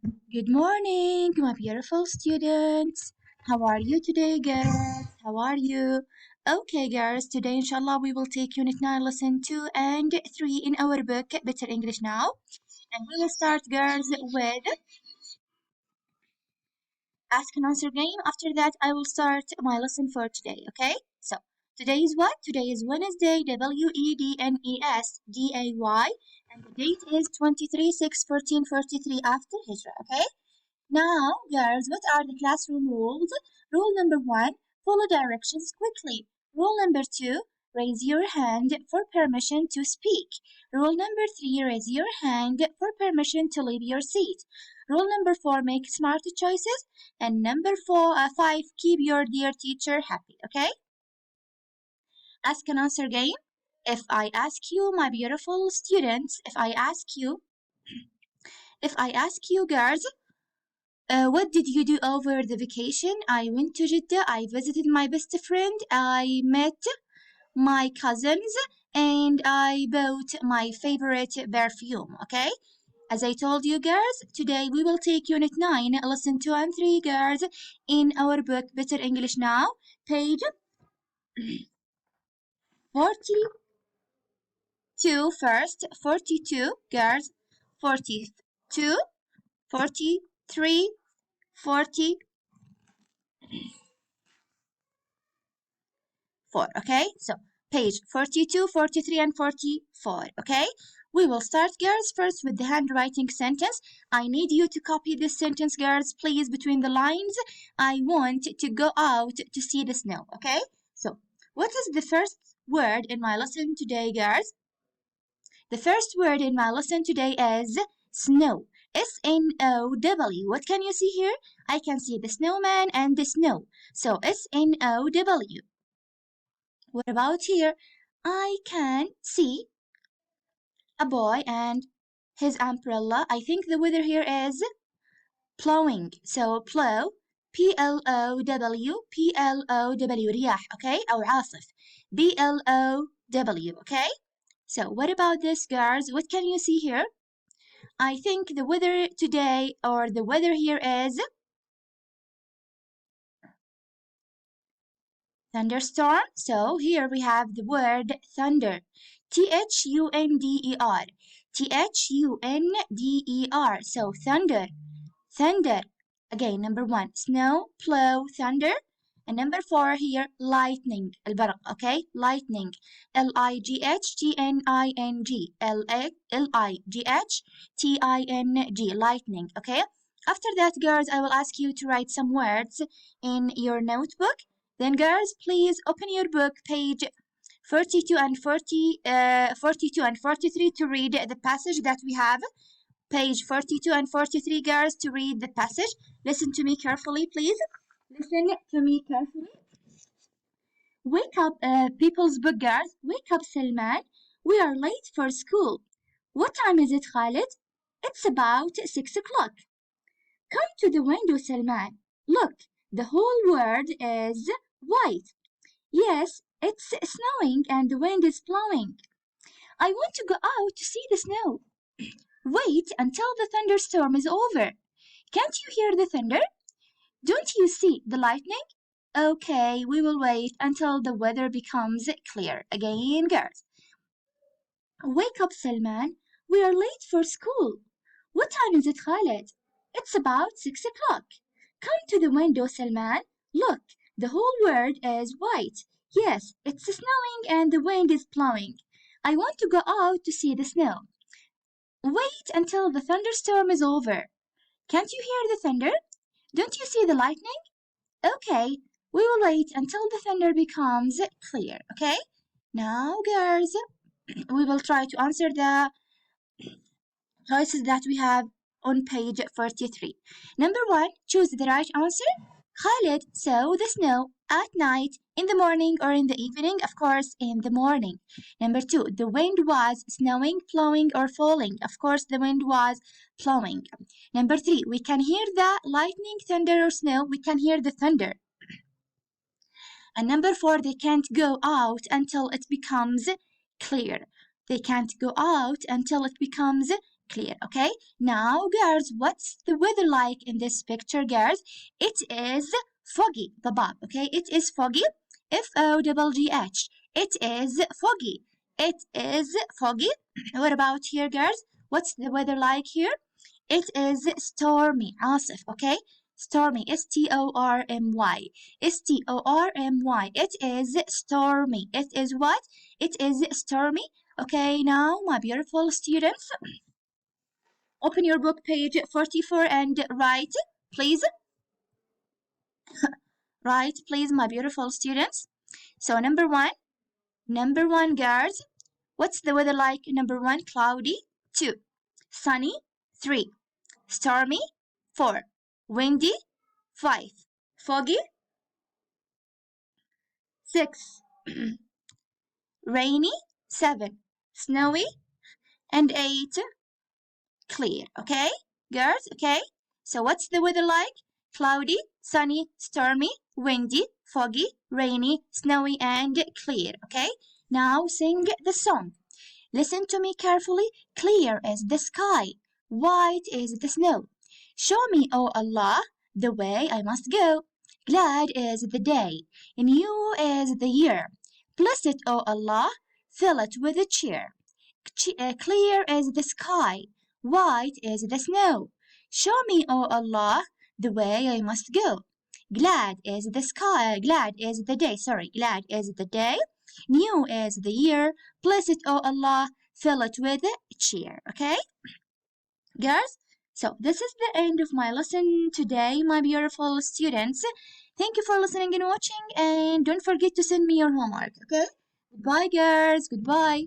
Good morning, my beautiful students. How are you today, girls? How are you? Okay, girls, today, inshallah, we will take Unit 9, Lesson 2 and 3 in our book, Better English Now. And we will start, girls, with Ask and Answer game. After that, I will start my lesson for today, okay? So, today is what? Today is Wednesday, Wednesday, and the date is 23/6/1443 after Hijrah, okay? Now, girls, what are the classroom rules? Rule number one, follow directions quickly. Rule number two, raise your hand for permission to speak. Rule number three, raise your hand for permission to leave your seat. Rule number four, make smart choices. And number five, keep your dear teacher happy, okay? Ask and answer game. If I ask you, my beautiful students, if I ask you, girls, what did you do over the vacation? I went to Jeddah. I visited my best friend. I met my cousins and I bought my favorite perfume. Okay? As I told you, girls, today we will take Unit 9, Lesson 2 and 3, girls, in our book Better English Now, page 42 first, 42, girls, 42, 43, 40, 4. Okay, so page 42, 43, and 44. Okay, we will start, girls, first with the handwriting sentence. I need you to copy this sentence, girls, please, between the lines. I want to go out to see the snow. Okay, so what is the first word in my lesson today, girls? The first word in my lesson today is snow. S-N-O-W. What can you see here? I can see the snowman and the snow. So S-N-O-W. What about here? I can see a boy and his umbrella. I think the weather here is plowing. So plow, P-L-O-W, P-L-O-W, رياح, okay? أو عاصف, B-L-O-W, okay? So what about this, girls? What can you see here? I think the weather today or the weather here is thunderstorm. So here we have the word thunder. Thunder. Thunder. So thunder. Thunder. Again, number one, snow, plow, thunder. And number four here, lightning. البرق, okay? Lightning. L-I-G-H-T-N-I-N-G. L-I-G-H-T-I-N-G. Lightning, okay? After that, girls, I will ask you to write some words in your notebook. Then, girls, please open your book, page 42 and 43 to read the passage that we have. Page 42 and 43, girls, to read the passage. Listen to me carefully, please. Listen to me carefully. Wake up, people's book, girls. Wake up, Salman. We are late for school. What time is it, Khalid? It's about 6 o'clock. Come to the window, Salman. Look, the whole world is white. Yes, it's snowing and the wind is blowing. I want to go out to see the snow. Wait until the thunderstorm is over. Can't you hear the thunder? Don't you see the lightning? Okay, we will wait until the weather becomes clear. Again, girls. Wake up, Salman. We are late for school. What time is it, Khaled? It's about 6 o'clock. Come to the window, Salman. Look, the whole world is white. Yes, it's snowing and the wind is blowing. I want to go out to see the snow. Wait until the thunderstorm is over. Can't you hear the thunder? Don't you see the lightning? Okay, we will wait until the thunder becomes clear, okay? Now, girls, we will try to answer the choices that we have on page 43. Number one, choose the right answer. Khalid saw the snow at night, in the morning, or in the evening. Of course, in the morning. Number two, the wind was snowing, blowing, or falling. Of course, the wind was blowing. Number three, we can hear the lightning, thunder, or snow. We can hear the thunder. And number four, they can't go out until it becomes clear. They can't go out until it becomes clear. Okay, now girls, what's the weather like in this picture, girls? It is foggy, the Bob. Okay, it is foggy. Foggy. It is foggy. It is foggy. What about here, girls? What's the weather like here? It is stormy, Asif. Okay, stormy. stormy. stormy. It is stormy. It is what? It is stormy. Okay, now my beautiful students, open your book page 44 and write, please. Write, please, my beautiful students. So number one, girls, what's the weather like? Number one, cloudy. 2, sunny. 3, stormy. 4, windy. 5, foggy. 6, rainy. 7, snowy. And 8, clear. Okay, girls? Okay. So what's the weather like? Cloudy, sunny, stormy, windy, foggy, rainy, snowy, and clear. Okay. Now sing the song. Listen to me carefully. Clear is the sky. White is the snow. Show me, O Allah, the way I must go. Glad is the day. New is the year. Blessed, O Allah, fill it with cheer. Clear is the sky. White is the snow. Show me, O Allah, the way I must go. Glad is the sky. Glad is the day. Sorry, glad is the day. New is the year. Blessed, O Allah, fill it with cheer. Okay, girls? So this is the end of my lesson today, my beautiful students. Thank you for listening and watching, and don't forget to send me your homework. Okay? Goodbye, girls. Goodbye.